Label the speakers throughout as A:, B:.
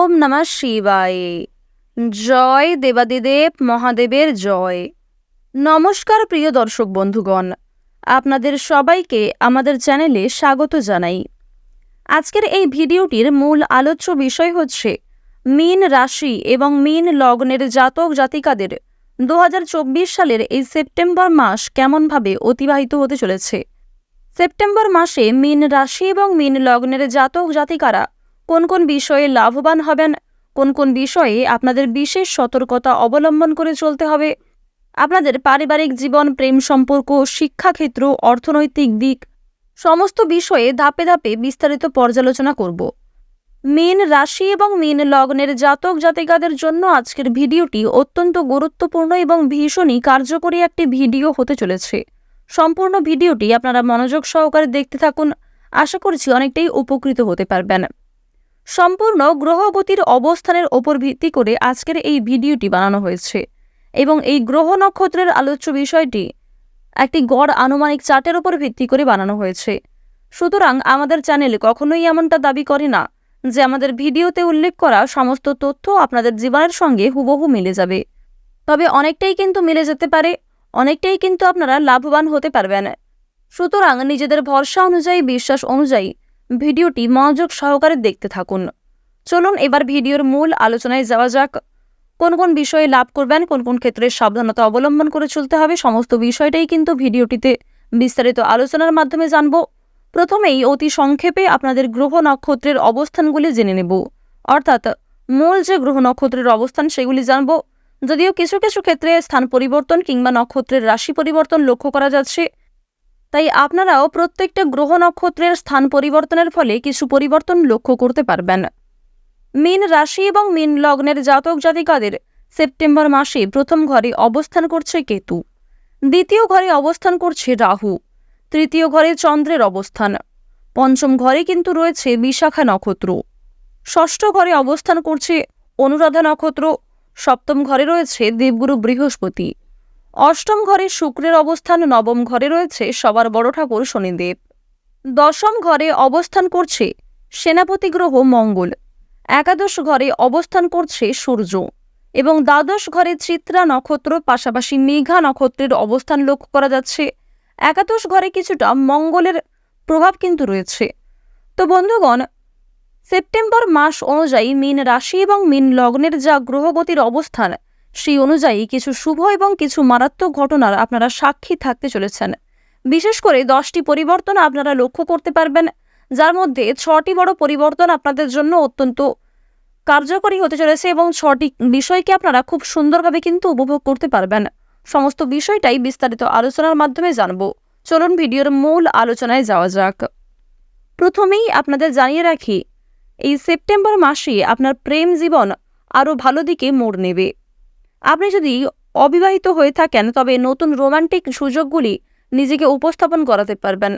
A: ওম নমঃ শিবায়। জয় দেবাদিদেব মহাদেবের জয়। নমস্কার প্রিয় দর্শক বন্ধুগণ, আপনাদের সবাইকে আমাদের চ্যানেলে স্বাগত জানাই। আজকের এই ভিডিওটির মূল আলোচ্য বিষয় হচ্ছে মীন রাশি এবং মীন লগ্নের জাতক জাতিকাদের 2024 সালের এই সেপ্টেম্বর মাস কেমনভাবে অতিবাহিত হতে চলেছে। সেপ্টেম্বর মাসে মীন রাশি এবং মীন লগ্নের জাতক জাতিকারা কোন কোন বিষয়ে লাভবান হবেন, কোন কোন বিষয়ে আপনাদের বিশেষ সতর্কতা অবলম্বন করে চলতে হবে, আপনাদের পারিবারিক জীবন, প্রেম সম্পর্ক, শিক্ষাক্ষেত্র, অর্থনৈতিক দিক সমস্ত বিষয়ে ধাপে ধাপে বিস্তারিত পর্যালোচনা করব। মীন রাশি এবং মীন লগ্নের জাতক জাতিকাদের জন্য আজকের ভিডিওটি অত্যন্ত গুরুত্বপূর্ণ এবং ভীষণই কার্যকরী একটি ভিডিও হতে চলেছে। সম্পূর্ণ ভিডিওটি আপনারা মনোযোগ সহকারে দেখতে থাকুন, আশা করছি অনেকটাই উপকৃত হতে পারবেন। সম্পূর্ণ গ্রহগতির অবস্থানের ওপর ভিত্তি করে আজকের এই ভিডিওটি বানানো হয়েছে এবং এই গ্রহ নক্ষত্রের আলোচ্য বিষয়টি একটি গড় আনুমানিক চার্টের ওপর ভিত্তি করে বানানো হয়েছে। সুতরাং আমাদের চ্যানেল কখনোই এমনটা দাবি করে না যে আমাদের ভিডিওতে উল্লেখ করা সমস্ত তথ্য আপনাদের জীবনের সঙ্গে হুবহু মিলে যাবে, তবে অনেকটাই কিন্তু মিলে যেতে পারে, অনেকটাই কিন্তু আপনারা লাভবান হতে পারবেন। সুতরাং নিজেদের ভরসা অনুযায়ী, বিশ্বাস অনুযায়ী ভিডিওটি মনোযোগ সহকারে দেখতে থাকুন। চলুন এবার ভিডিওর মূল আলোচনায় যাওয়া যাক। কোন কোন বিষয়ে লাভ করবেন, কোন কোন ক্ষেত্রে সাবধানতা অবলম্বন করে চলতে হবে, সমস্ত বিষয়টাই কিন্তু ভিডিওটিতে বিস্তারিত আলোচনার মাধ্যমে জানব। প্রথমেই অতি সংক্ষেপে আপনাদের গ্রহ নক্ষত্রের অবস্থানগুলি জেনে নেব, অর্থাৎ মূল যে গ্রহ নক্ষত্রের অবস্থান সেগুলি জানব। যদিও কিছু কিছু ক্ষেত্রে স্থান পরিবর্তন কিংবা নক্ষত্রের রাশি পরিবর্তন লক্ষ্য করা যাচ্ছে, তাই আপনারাও প্রত্যেকটা গ্রহ নক্ষত্রের স্থান পরিবর্তনের ফলে কিছু পরিবর্তন লক্ষ্য করতে পারবেন। মীন রাশি এবং মীন লগ্নের জাতক জাতিকাদের সেপ্টেম্বর মাসে প্রথম ঘরে অবস্থান করছে কেতু, দ্বিতীয় ঘরে অবস্থান করছে রাহু, তৃতীয় ঘরে চন্দ্রের অবস্থান, পঞ্চম ঘরে কিন্তু রয়েছে বিশাখা নক্ষত্র, ষষ্ঠ ঘরে অবস্থান করছে অনুরাধা নক্ষত্র, সপ্তম ঘরে রয়েছে দেবগুরু বৃহস্পতি, অষ্টম ঘরে শুক্রের অবস্থান, নবম ঘরে রয়েছে সবার বড় ঠাকুর শনিদেব, দশম ঘরে অবস্থান করছে সেনাপতি গ্রহ মঙ্গল, একাদশ ঘরে অবস্থান করছে সূর্য এবং দ্বাদশ ঘরে চিত্রা নক্ষত্র, পাশাপাশি মেঘা নক্ষত্রের অবস্থান লক্ষ্য করা যাচ্ছে। একাদশ ঘরে কিছুটা মঙ্গলের প্রভাব কিন্তু রয়েছে। তো বন্ধুগণ, সেপ্টেম্বর মাস অনুযায়ী মীন রাশি এবং মীন লগ্নের যা গ্রহগতির অবস্থান, সেই অনুযায়ী কিছু শুভ এবং কিছু মারাত্মক ঘটনার আপনারা সাক্ষী থাকতে চলেছেন। বিশেষ করে 10টি পরিবর্তন আপনারা লক্ষ্য করতে পারবেন, যার মধ্যে 6টি বড় পরিবর্তন আপনাদের জন্য অত্যন্ত কার্যকরী হতে চলেছে এবং 6টি বিষয়কে আপনারা খুব সুন্দরভাবে কিন্তু উপভোগ করতে পারবেন। সমস্ত বিষয়টাই বিস্তারিত আলোচনার মাধ্যমে জানব। চলুন ভিডিওর মূল আলোচনায় যাওয়া যাক। প্রথমেই আপনাদের জানিয়ে রাখি, এই সেপ্টেম্বর মাসে আপনার প্রেম জীবন আরও ভালো দিকে মোড় নেবে। আপনি যদি অবিবাহিত হয়ে থাকেন তবে নতুন রোমান্টিক সুযোগগুলি নিজেকে উপস্থাপন করাতে পারবেন,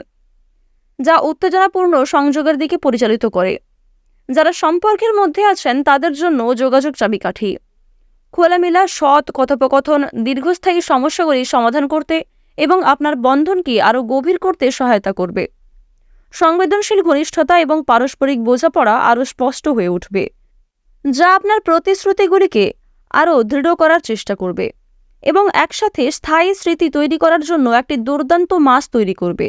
A: যা উত্তেজনাপূর্ণ সংযোগের দিকে পরিচালিত করে। যারা সম্পর্কের মধ্যে আছেন তাদের জন্য যোগাযোগ চাবিকাঠি। খোলামেলা সৎ কথোপকথন দীর্ঘস্থায়ী সমস্যাগুলি সমাধান করতে এবং আপনার বন্ধনকে আরও গভীর করতে সহায়তা করবে। সংবেদনশীল ঘনিষ্ঠতা এবং পারস্পরিক বোঝাপড়া আরও স্পষ্ট হয়ে উঠবে, যা আপনার প্রতিশ্রুতিগুলিকে আরও দৃঢ় করার চেষ্টা করবে এবং একসাথে স্থায়ী স্মৃতি তৈরি করার জন্য একটি দুর্দান্ত মাস তৈরি করবে।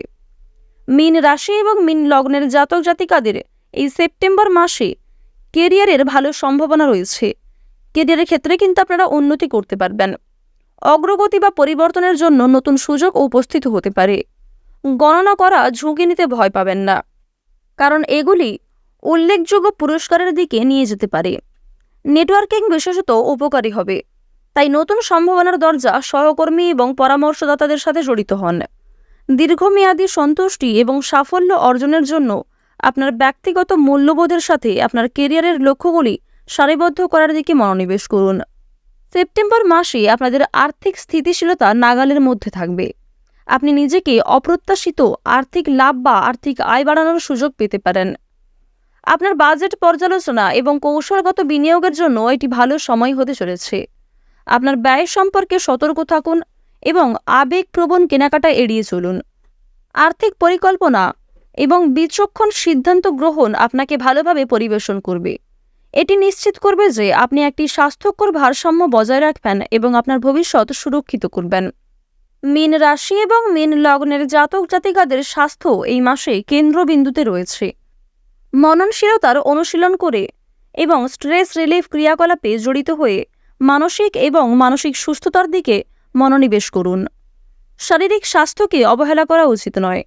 A: মীন রাশি এবং মীন লগ্নের জাতক জাতিকাদের এই সেপ্টেম্বর মাসে কেরিয়ারের ভালো সম্ভাবনা রয়েছে। কেরিয়ারের ক্ষেত্রে কিন্তু আপনারা উন্নতি করতে পারবেন। অগ্রগতি বা পরিবর্তনের জন্য নতুন সুযোগ উপস্থিত হতে পারে। গণনা করা ঝুঁকি নিতে ভয় পাবেন না, কারণ এগুলি উল্লেখযোগ্য পুরস্কারের দিকে নিয়ে যেতে পারে। নেটওয়ার্কিং বিশেষত উপকারী হবে, তাই নতুন সম্ভাবনার দরজা সহকর্মী এবং পরামর্শদাতাদের সাথে জড়িত হন। দীর্ঘমেয়াদী সন্তুষ্টি এবং সাফল্য অর্জনের জন্য আপনার ব্যক্তিগত মূল্যবোধের সাথে আপনার কেরিয়ারের লক্ষ্যগুলি সারিবদ্ধ করার দিকে মনোনিবেশ করুন। সেপ্টেম্বর মাসে আপনাদের আর্থিক স্থিতিশীলতা নাগালের মধ্যে থাকবে। আপনি নিজেকে অপ্রত্যাশিত আর্থিক লাভ বা আর্থিক আয় বাড়ানোর সুযোগ পেতে পারেন। আপনার বাজেট পর্যালোচনা এবং কৌশলগত বিনিয়োগের জন্য এটি ভালো সময় হতে চলেছে। আপনার ব্যয় সম্পর্কে সতর্ক থাকুন এবং আবেগপ্রবণ কেনাকাটা এড়িয়ে চলুন। আর্থিক পরিকল্পনা এবং বিচক্ষণ সিদ্ধান্ত গ্রহণ আপনাকে ভালোভাবে পরিবেশন করবে। এটি নিশ্চিত করবে যে আপনি একটি স্বাস্থ্যকর ভারসাম্য বজায় রাখবেন এবং আপনার ভবিষ্যৎ সুরক্ষিত করবেন। মীন রাশি এবং মীন লগ্নের জাতক জাতিকাদের স্বাস্থ্য এই মাসে কেন্দ্রবিন্দুতে রয়েছে। মননশীলতার অনুশীলন করে এবং স্ট্রেস রিলিফ ক্রিয়াকলাপে জড়িত হয়ে মানসিক সুস্থতার দিকে মনোনিবেশ করুন। শারীরিক স্বাস্থ্যকে অবহেলা করা উচিত নয়।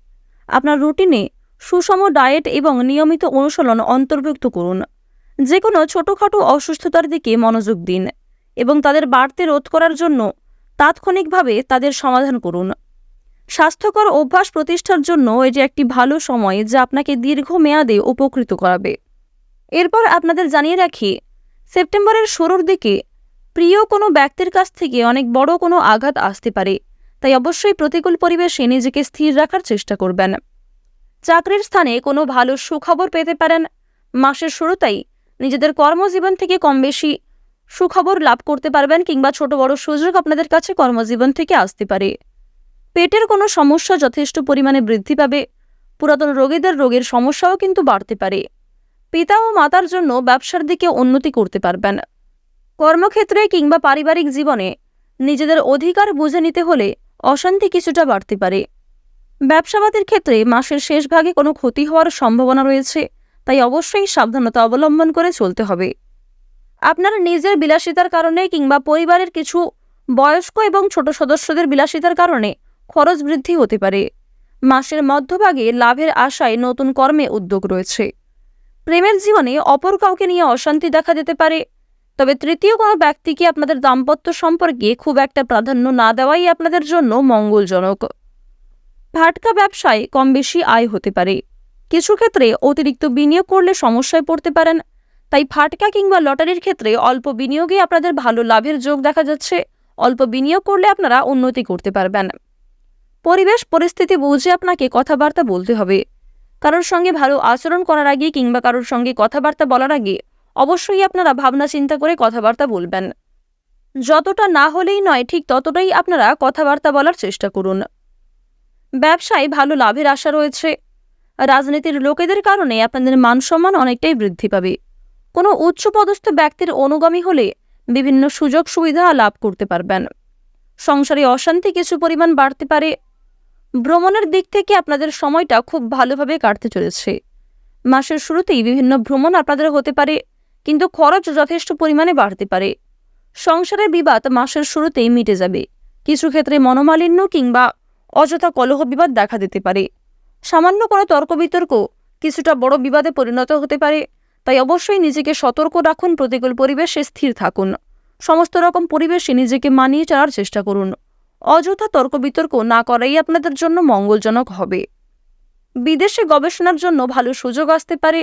A: আপনার রুটিনে সুষম ডায়েট এবং নিয়মিত অনুশীলন অন্তর্ভুক্ত করুন। যে কোনো ছোটোখাটো অসুস্থতার দিকে মনোযোগ দিন এবং তাদের বাড়তে রোধ করার জন্য তাৎক্ষণিকভাবে তাদের সমাধান করুন। স্বাস্থ্যকর অভ্যাস প্রতিষ্ঠার জন্য এটি একটি ভালো সময় যা আপনাকে দীর্ঘমেয়াদে উপকৃত করাবে। এরপর আপনাদের জানিয়ে রাখি, সেপ্টেম্বরের শুরুর দিকে প্রিয় কোনো ব্যক্তির কাছ থেকে অনেক বড় কোনো আঘাত আসতে পারে, তাই অবশ্যই প্রতিকূল পরিবেশে নিজেকে স্থির রাখার চেষ্টা করবেন। চাকরির স্থানে কোনো ভালো সুখবর পেতে পারেন। মাসের শুরুতেই নিজেদের কর্মজীবন থেকে কম বেশি সুখবর লাভ করতে পারবেন কিংবা ছোট বড় সুযোগ আপনাদের কাছে কর্মজীবন থেকে আসতে পারে। পেটের কোনো সমস্যা যথেষ্ট পরিমাণে বৃদ্ধি পাবে। পুরাতন রোগীদের রোগের সমস্যাও কিন্তু বাড়তে পারে। পিতা ও মাতার জন্য ব্যবসার দিকে উন্নতি করতে পারবেন। কর্মক্ষেত্রে কিংবা পারিবারিক জীবনে নিজেদের অধিকার বুঝে নিতে হলে অশান্তি কিছুটা বাড়তে পারে। ব্যবসাবাদীর ক্ষেত্রে মাসের শেষ ভাগে কোনো ক্ষতি হওয়ার সম্ভাবনা রয়েছে, তাই অবশ্যই সাবধানতা অবলম্বন করে চলতে হবে। আপনার নিজের বিলাসিতার কারণে কিংবা পরিবারের কিছু বয়স্ক এবং ছোট সদস্যদের বিলাসিতার কারণে খরচ বৃদ্ধি হতে পারে। মাসের মধ্যভাগে লাভের আশায় নতুন কর্মে উদ্যোগ রয়েছে। প্রেমের জীবনে অপর কাউকে নিয়ে অশান্তি দেখা যেতে পারে, তবে তৃতীয় কোনো ব্যক্তিকে আপনাদের দাম্পত্য সম্পর্কে খুব একটা প্রাধান্য না দেওয়াই আপনাদের জন্য মঙ্গলজনক। ফাটকা ব্যবসায় কম বেশি আয় হতে পারে। কিছু ক্ষেত্রে অতিরিক্ত বিনিয়োগ করলে সমস্যায় পড়তে পারেন, তাই ফাটকা কিংবা লটারির ক্ষেত্রে অল্প বিনিয়োগে আপনাদের ভালো লাভের যোগ দেখা যাচ্ছে। অল্প বিনিয়োগ করলে আপনারা উন্নতি করতে পারবেন। পরিবেশ পরিস্থিতি বুঝে আপনাকে কথাবার্তা বলতে হবে। কারোর সঙ্গে ভালো আচরণ করার আগে কিংবা কারোর সঙ্গে কথাবার্তা বলার আগে অবশ্যই আপনারা ভাবনা চিন্তা করে কথাবার্তা বলবেন। যতটা না হলেই নয়, ঠিক ততটাই আপনারা কথাবার্তা বলার চেষ্টা করুন। ব্যবসায় ভালো লাভের আশা রয়েছে। রাজনীতির লোকেদের কারণে আপনাদের মানসম্মান অনেকটাই বৃদ্ধি পাবে। কোনো উচ্চপদস্থ ব্যক্তির অনুগামী হলে বিভিন্ন সুযোগ সুবিধা লাভ করতে পারবেন। সংসারে অশান্তি কিছু পরিমাণ বাড়তে পারে। ভ্রমণের দিক থেকে আপনাদের সময়টা খুব ভালোভাবে কাটতে চলেছে। মাসের শুরুতেই বিভিন্ন ভ্রমণ আপনাদের হতে পারে, কিন্তু খরচ যথেষ্ট পরিমাণে বাড়তে পারে। সংসারের বিবাদ মাসের শুরুতেই মিটে যাবে। কিছু ক্ষেত্রে মনোমালিন্য কিংবা অযথা কলহ বিবাদ দেখা দিতে পারে। সামান্য কোনো তর্ক বিতর্ক কিছুটা বড় বিবাদে পরিণত হতে পারে, তাই অবশ্যই নিজেকে সতর্ক রাখুন। প্রতিকূল পরিবেশে স্থির থাকুন। সমস্ত রকম পরিবেশে নিজেকে মানিয়ে চলার চেষ্টা করুন। অযথা তর্ক বিতর্ক না করাই আপনাদের জন্য মঙ্গলজনক হবে। বিদেশে গবেষণার জন্য ভালো সুযোগ আসতে পারে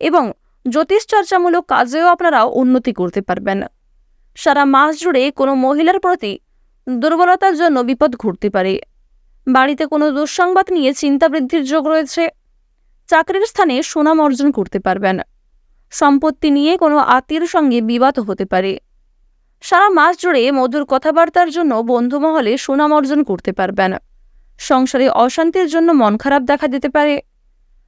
A: এবং জ্যোতিষচর্চামূলক কাজেও আপনারা উন্নতি করতে পারবেন। সারা মাস জুড়ে কোনো মহিলার প্রতি দুর্বলতার জন্য বিপদ ঘটতে পারে। বাড়িতে কোনো দুঃসংবাদ নিয়ে চিন্তা বৃদ্ধির যোগ রয়েছে। চাকরির স্থানে সুনাম অর্জন করতে পারবেন। সম্পত্তি নিয়ে কোনো আত্মীয়ের সঙ্গে বিবাদ হতে পারে। সারা মাস জুড়ে মধুর কথাবার্তার জন্য বন্ধুমহলে সুনাম অর্জন করতে পারবেন। সংসারে অশান্তির জন্য মন খারাপ দেখা দিতে পারে।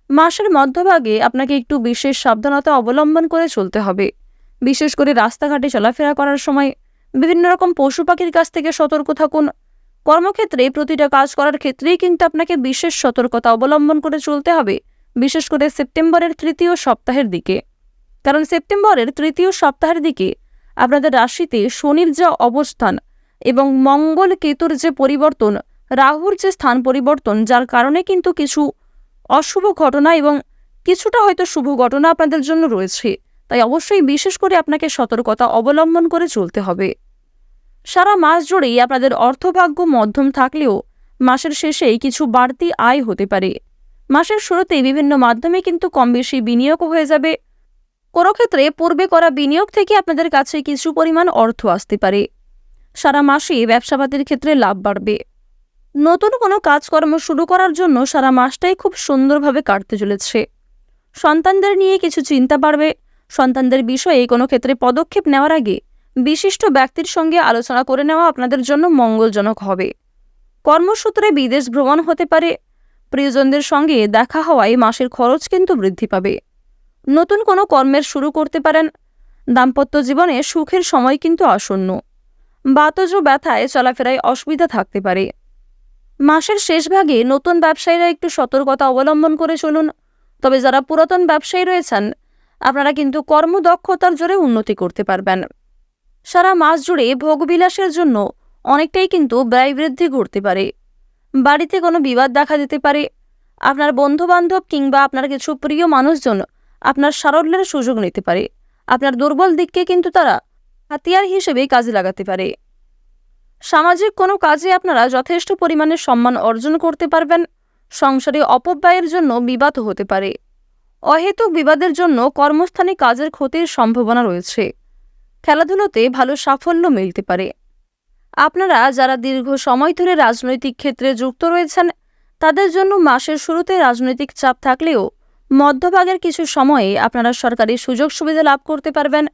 A: মাসের মধ্যভাগে আপনাকে একটু বিশেষ সাবধানতা অবলম্বন করে চলতে হবে। বিশেষ করে রাস্তাঘাটে চলাফেরা করার সময় বিভিন্ন রকম পশু পাখির কাছ থেকে সতর্ক থাকুন। কর্মক্ষেত্রে প্রতিটা কাজ করার ক্ষেত্রেই কিন্তু আপনাকে বিশেষ সতর্কতা অবলম্বন করে চলতে হবে, বিশেষ করে সেপ্টেম্বরের তৃতীয় সপ্তাহের দিকে। কারণ সেপ্টেম্বরের তৃতীয় সপ্তাহের দিকে আপনাদের রাশিতে শনির যে অবস্থান এবং মঙ্গল কেতুর যে পরিবর্তন, রাহুর যে স্থান পরিবর্তন, যার কারণে কিন্তু কিছু অশুভ ঘটনা এবং কিছুটা হয়তো শুভ ঘটনা আপনাদের জন্য রয়েছে। তাই অবশ্যই বিশেষ করে আপনাকে সতর্কতা অবলম্বন করে চলতে হবে। সারা মাস জুড়েই আপনাদের অর্থভাগ্য মধ্যম থাকলেও মাসের শেষেই কিছু বাড়তি আয় হতে পারে। মাসের শুরুতেই বিভিন্ন মাধ্যমে কিন্তু কম বেশি বিনিয়োগ হয়ে যাবে। কোনো ক্ষেত্রে পূর্বে করা বিনিয়োগ থেকে আপনাদের কাছে কিছু পরিমাণ অর্থ আসতে পারে। সারা মাসে ব্যবসাবাদীর ক্ষেত্রে লাভ বাড়বে। নতুন কোনো কাজকর্ম শুরু করার জন্য সারা মাসটাই খুব সুন্দরভাবে কাটতে চলেছে। সন্তানদের নিয়ে কিছু চিন্তা বাড়বে। সন্তানদের বিষয়ে কোনো ক্ষেত্রে পদক্ষেপ নেওয়ার আগে বিশিষ্ট ব্যক্তির সঙ্গে আলোচনা করে নেওয়া আপনাদের জন্য মঙ্গলজনক হবে। কর্মসূত্রে বিদেশ ভ্রমণ হতে পারে। প্রিয়জনদের সঙ্গে দেখা হওয়ায় মাসের খরচ কিন্তু বৃদ্ধি পাবে। নতুন কোনো কর্মের শুরু করতে পারেন। দাম্পত্য জীবনে সুখের সময় কিন্তু আসন্ন। বাতজ ব্যথায় চলাফেরায় অসুবিধা থাকতে পারে। মাসের শেষ ভাগে নতুন ব্যবসায়ীরা একটু সতর্কতা অবলম্বন করে চলুন। তবে যারা পুরাতন ব্যবসায়ী রয়েছেন, আপনারা কিন্তু কর্মদক্ষতার জোরে উন্নতি করতে পারবেন। সারা মাস জুড়ে ভোগবিলাসের জন্য অনেকটাই কিন্তু ব্যয় বৃদ্ধি ঘটতে পারে। বাড়িতে কোনো বিবাদ দেখা দিতে পারে। আপনার বন্ধুবান্ধব কিংবা আপনার কিছু প্রিয় মানুষজন আপনার সারল্যের সুযোগ নিতে পারে। আপনার দুর্বল দিককে কিন্তু তারা হাতিয়ার হিসেবে কাজে লাগাতে পারে। সামাজিক কোনো কাজে আপনারা যথেষ্ট পরিমাণে সম্মান অর্জন করতে পারবেন। সংসারে অপব্যয়ের জন্য বিবাদ হতে পারে। অহেতুক বিবাদের জন্য কর্মস্থানে কাজের ক্ষতির সম্ভাবনা রয়েছে। খেলাধুলোতে ভালো সাফল্য মিলতে পারে। আপনারা যারা দীর্ঘ সময় ধরে রাজনৈতিক ক্ষেত্রে যুক্ত রয়েছেন, তাদের জন্য মাসের শুরুতে রাজনৈতিক চাপ থাকলেও মধ্যভাগের কিছু সময়ে আপনারা সরকারি সুযোগ সুবিধা লাভ করতে পারবেন।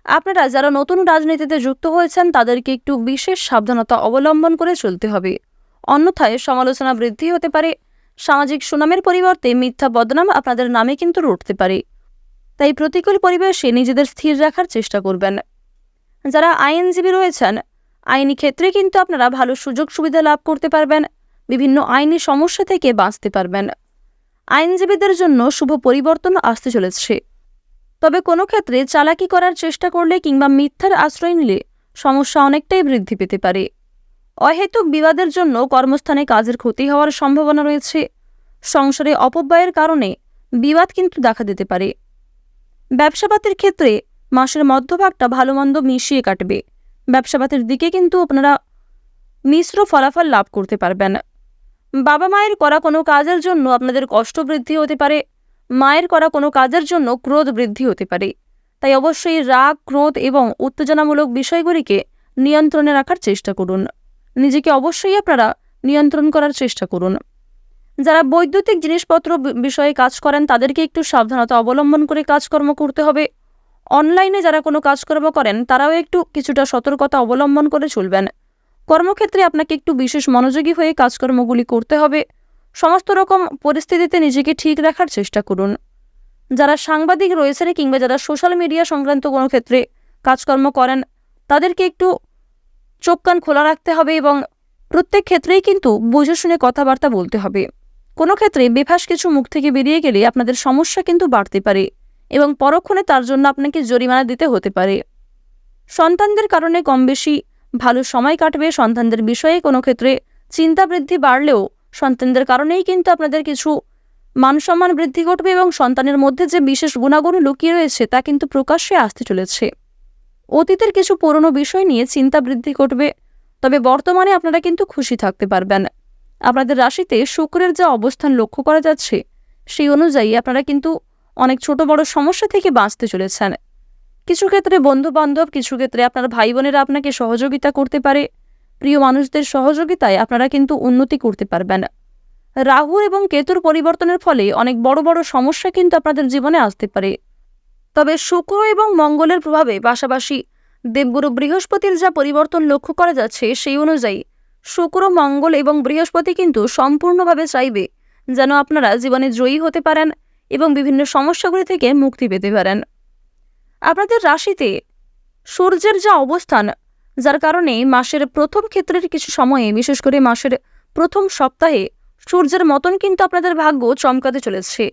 A: আপনারা যারা নতুন রাজনীতিতে যুক্ত হয়েছেন, তাদেরকে একটু বিশেষ সাবধানতা অবলম্বন করে চলতে হবে, অন্যথায় সমালোচনা বৃদ্ধি হতে পারে। সামাজিক সুনামের পরিবর্তে মিথ্যা বদনাম আপনাদের নামে কিন্তু রটতে পারে। তাই প্রতিকূল পরিবেশে নিজেদের স্থির রাখার চেষ্টা করবেন। যারা আইনজীবী রয়েছেন, আইনি ক্ষেত্রে কিন্তু আপনারা ভালো সুযোগ সুবিধা লাভ করতে পারবেন। বিভিন্ন আইনি সমস্যা থেকে বাঁচতে পারবেন। আইনজীবীদের জন্য শুভ পরিবর্তন আসতে চলেছে। তবে কোনো ক্ষেত্রে চালাকি করার চেষ্টা করলে কিংবা মিথ্যার আশ্রয় নিলে সমস্যা অনেকটাই বৃদ্ধি পেতে পারে। অহেতুক বিবাদের জন্য কর্মস্থানে কাজের ক্ষতি হওয়ার সম্ভাবনা রয়েছে। সংসারে অপব্যয়ের কারণে বিবাদ কিন্তু দেখা দিতে পারে। ব্যবসাপাতির ক্ষেত্রে মাসের মধ্যভাগটা ভালো মন্দ মিশিয়ে কাটবে। ব্যবসাপাতির দিকে কিন্তু আপনারা মিশ্র ফলাফল লাভ করতে পারবেন। বাবা মায়ের করা কোনো কাজের জন্য আপনাদের কষ্ট বৃদ্ধি হতে পারে। মায়ের করা কোনো কাজের জন্য ক্রোধ বৃদ্ধি হতে পারে। তাই অবশ্যই রাগ, ক্রোধ এবং উত্তেজনামূলক বিষয়গুলিকে নিয়ন্ত্রণে রাখার চেষ্টা করুন। নিজেকে অবশ্যই আপনারা নিয়ন্ত্রণ করার চেষ্টা করুন। যারা বৈদ্যুতিক জিনিসপত্র বিষয়ে কাজ করেন, তাদেরকে একটু সাবধানতা অবলম্বন করে কাজকর্ম করতে হবে। অনলাইনে যারা কোনো কাজকর্ম করেন, তারাও একটু কিছুটা সতর্কতা অবলম্বন করে চলবেন। কর্মক্ষেত্রে আপনাকে একটু বিশেষ মনোযোগী হয়ে কাজকর্মগুলি করতে হবে। সমস্ত রকম পরিস্থিতিতে নিজেকে ঠিক রাখার চেষ্টা করুন। যারা সাংবাদিক রয়েছেন কিংবা যারা সোশ্যাল মিডিয়া সংক্রান্ত কোনো ক্ষেত্রে কাজকর্ম করেন, তাদেরকে একটু চোখ কান খোলা রাখতে হবে এবং প্রত্যেক ক্ষেত্রেই কিন্তু বুঝে শুনে কথাবার্তা বলতে হবে। কোনো ক্ষেত্রে বেফাস কিছু মুখ থেকে বেরিয়ে গেলে আপনাদের সমস্যা কিন্তু বাড়তে পারে এবং পরক্ষণে তার জন্য আপনাকে জরিমানা দিতে হতে পারে। সন্তানদের কারণে কম বেশি ভালো সময় কাটবে। সন্তানদের বিষয়ে কোনো ক্ষেত্রে চিন্তা বৃদ্ধি বাড়লেও সন্তানদের কারণেই কিন্তু আপনাদের কিছু মানসম্মান বৃদ্ধি ঘটবে এবং সন্তানের মধ্যে যে বিশেষ গুণাগুণ লুকিয়ে রয়েছে তা কিন্তু প্রকাশ্যে আসতে চলেছে। অতীতের কিছু পুরনো বিষয় নিয়ে চিন্তা বৃদ্ধি ঘটবে। তবে বর্তমানে আপনারা কিন্তু খুশি থাকতে পারবেন। আপনাদের রাশিতে শুক্রের যা অবস্থান লক্ষ্য করা যাচ্ছে, সেই অনুযায়ী আপনারা কিন্তু অনেক ছোট বড় সমস্যা থেকে বাঁচতে চলেছেন। কিছু ক্ষেত্রে বন্ধু বান্ধব, কিছু ক্ষেত্রে আপনার ভাই বোনেরা আপনাকে সহযোগিতা করতে পারে। প্রিয় মানুষদের সহযোগিতায় আপনারা কিন্তু উন্নতি করতে পারবেন। রাহু এবং কেতুর পরিবর্তনের ফলে অনেক বড় বড় সমস্যা কিন্তু আপনাদের জীবনে আসতে পারে। তবে শুক্র এবং মঙ্গলের প্রভাবে পাশাপাশি দেবগুরু বৃহস্পতির যা পরিবর্তন লক্ষ্য করা যাচ্ছে, সেই অনুযায়ী শুক্র, মঙ্গল এবং বৃহস্পতি কিন্তু সম্পূর্ণভাবে চাইবে যেন আপনারা জীবনে জয়ী হতে পারেন এবং বিভিন্ন সমস্যাগুলি থেকে মুক্তি পেতে পারেন। আপনাদের রাশিতে সূর্যের যা অবস্থান, যার কারণে মাসের প্রথম ক্ষেত্রের কিছু সময়ে, বিশেষ করে মাসের প্রথম সপ্তাহে সূর্যের মতন কিন্তু আপনাদের ভাগ্য চমকাতে চলেছে।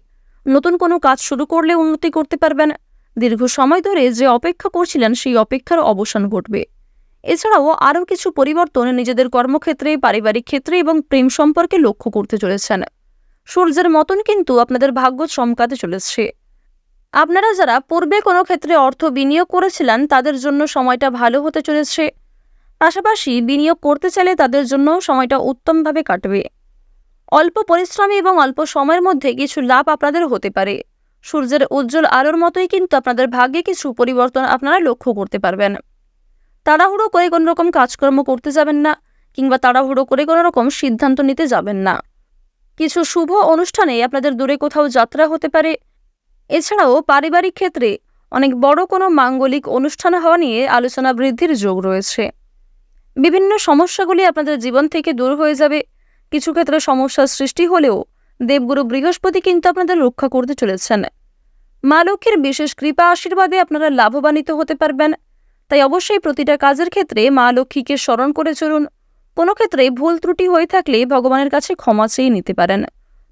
A: নতুন কোনো কাজ শুরু করলে উন্নতি করতে পারবেন। দীর্ঘ সময় ধরে যে অপেক্ষা করছিলেন, সেই অপেক্ষার অবসান ঘটবে। এছাড়াও আরও কিছু পরিবর্তন নিজেদের কর্মক্ষেত্রে, পারিবারিক ক্ষেত্রে এবং প্রেম সম্পর্কে লক্ষ্য করতে চলেছেন। সূর্যের মতন কিন্তু আপনাদের ভাগ্য চমকাতে চলেছে। আপনারা যারা পূর্বে কোনো ক্ষেত্রে অর্থ বিনিয়োগ করেছিলেন, তাদের জন্য সময়টা ভালো হতে চলেছে। পাশাপাশি বিনিয়োগ করতে চাইলে তাদের জন্য সময়টা উত্তমভাবে কাটবে। অল্প পরিশ্রমী এবং অল্প সময়ের মধ্যে কিছু লাভ আপনাদের হতে পারে। সূর্যের উজ্জ্বল আলোর মতোই কিন্তু আপনাদের ভাগ্যে কিছু পরিবর্তন আপনারা লক্ষ্য করতে পারবেন। তাড়াহুড়ো করে কোনো রকম কাজকর্ম করতে যাবেন না কিংবা তাড়াহুড়ো করে কোনো রকম সিদ্ধান্ত নিতে যাবেন না। কিছু শুভ অনুষ্ঠানে আপনাদের দূরে কোথাও যাত্রা হতে পারে। এছাড়াও পারিবারিক ক্ষেত্রে অনেক বড় কোনো মাঙ্গলিক অনুষ্ঠান হওয়া নিয়ে আলোচনা বৃদ্ধির যোগ রয়েছে। বিভিন্ন সমস্যাগুলি আপনাদের জীবন থেকে দূর হয়ে যাবে। কিছু ক্ষেত্রে সমস্যার সৃষ্টি হলেও দেবগুরু বৃহস্পতি কিন্তু আপনাদের রক্ষা করতে চলেছেন। মা লক্ষ্মীর বিশেষ কৃপা আশীর্বাদে আপনারা লাভবান্বিত হতে পারবেন। তাই অবশ্যই প্রতিটা কাজের ক্ষেত্রে মা লক্ষ্মীকে স্মরণ করে চলুন। কোনো ক্ষেত্রে ভুল ত্রুটি হয়ে থাকলে ভগবানের কাছে ক্ষমা চেয়ে নিতে পারেন,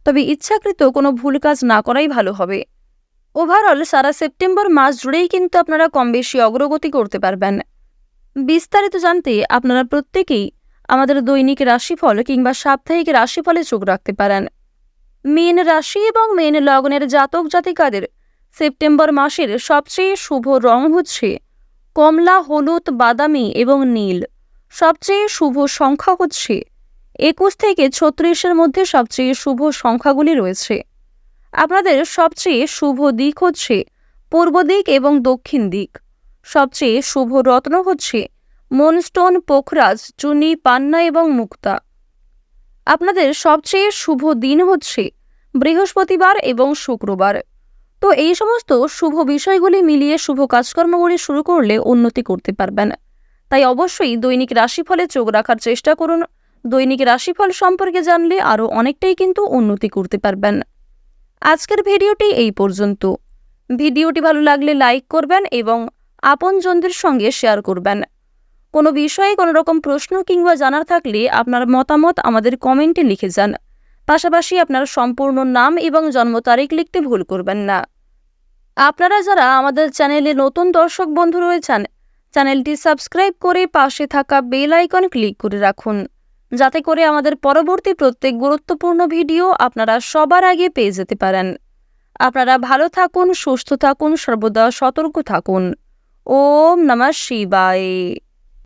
A: তবে ইচ্ছাকৃত কোনো ভুল কাজ না করাই ভালো হবে। ওভারঅল সারা সেপ্টেম্বর মাস জুড়েই কিন্তু আপনারা কম বেশি অগ্রগতি করতে পারবেন। বিস্তারিত জানতে আপনারা প্রত্যেকেই আমাদের দৈনিক রাশিফল কিংবা সাপ্তাহিক রাশিফলে চোখ রাখতে পারেন। মীন রাশি এবং মীন লগ্নের জাতক জাতিকাদের সেপ্টেম্বর মাসের সবচেয়ে শুভ রং হচ্ছে কমলা, হলুদ, বাদামি এবং নীল। সবচেয়ে শুভ সংখ্যা হচ্ছে 21 থেকে 36-এর মধ্যে সবচেয়ে শুভ সংখ্যাগুলি রয়েছে। আপনাদের সবচেয়ে শুভ দিক হচ্ছে পূর্ব দিক এবং দক্ষিণ দিক। সবচেয়ে শুভ রত্ন হচ্ছে মনস্টোন, পোখরাজ, চুনি, পান্না এবং মুক্তা। আপনাদের সবচেয়ে শুভ দিন হচ্ছে বৃহস্পতিবার এবং শুক্রবার। তো এই সমস্ত শুভ বিষয়গুলি মিলিয়ে শুভ কাজকর্মগুলি শুরু করলে উন্নতি করতে পারবেন। তাই অবশ্যই দৈনিক রাশিফলে চোখ রাখার চেষ্টা করুন। দৈনিক রাশিফল সম্পর্কে জানলে আরও অনেকটাই কিন্তু উন্নতি করতে পারবেন। আজকের ভিডিওটি এই পর্যন্ত। ভিডিওটি ভালো লাগলে লাইক করবেন এবং আপনজনদের সঙ্গে শেয়ার করবেন। কোনো বিষয়ে কোনো রকম প্রশ্ন কিংবা জানার থাকলে আপনার মতামত আমাদের কমেন্টে লিখে যান। পাশাপাশি আপনার সম্পূর্ণ নাম এবং জন্ম তারিখ লিখতে ভুল করবেন না। আপনারা যারা আমাদের চ্যানেলে নতুন দর্শক বন্ধু রয়েছেন, চ্যানেলটি সাবস্ক্রাইব করে পাশে থাকা বেল আইকন ক্লিক করে রাখুন, যাতে করে আমাদের পরবর্তী প্রত্যেক গুরুত্বপূর্ণ ভিডিও আপনারা সবার আগে পেয়ে যেতে পারেন। আপনারা ভালো থাকুন, সুস্থ থাকুন, সর্বদা সতর্ক থাকুন। ওম নমঃ শিবায়।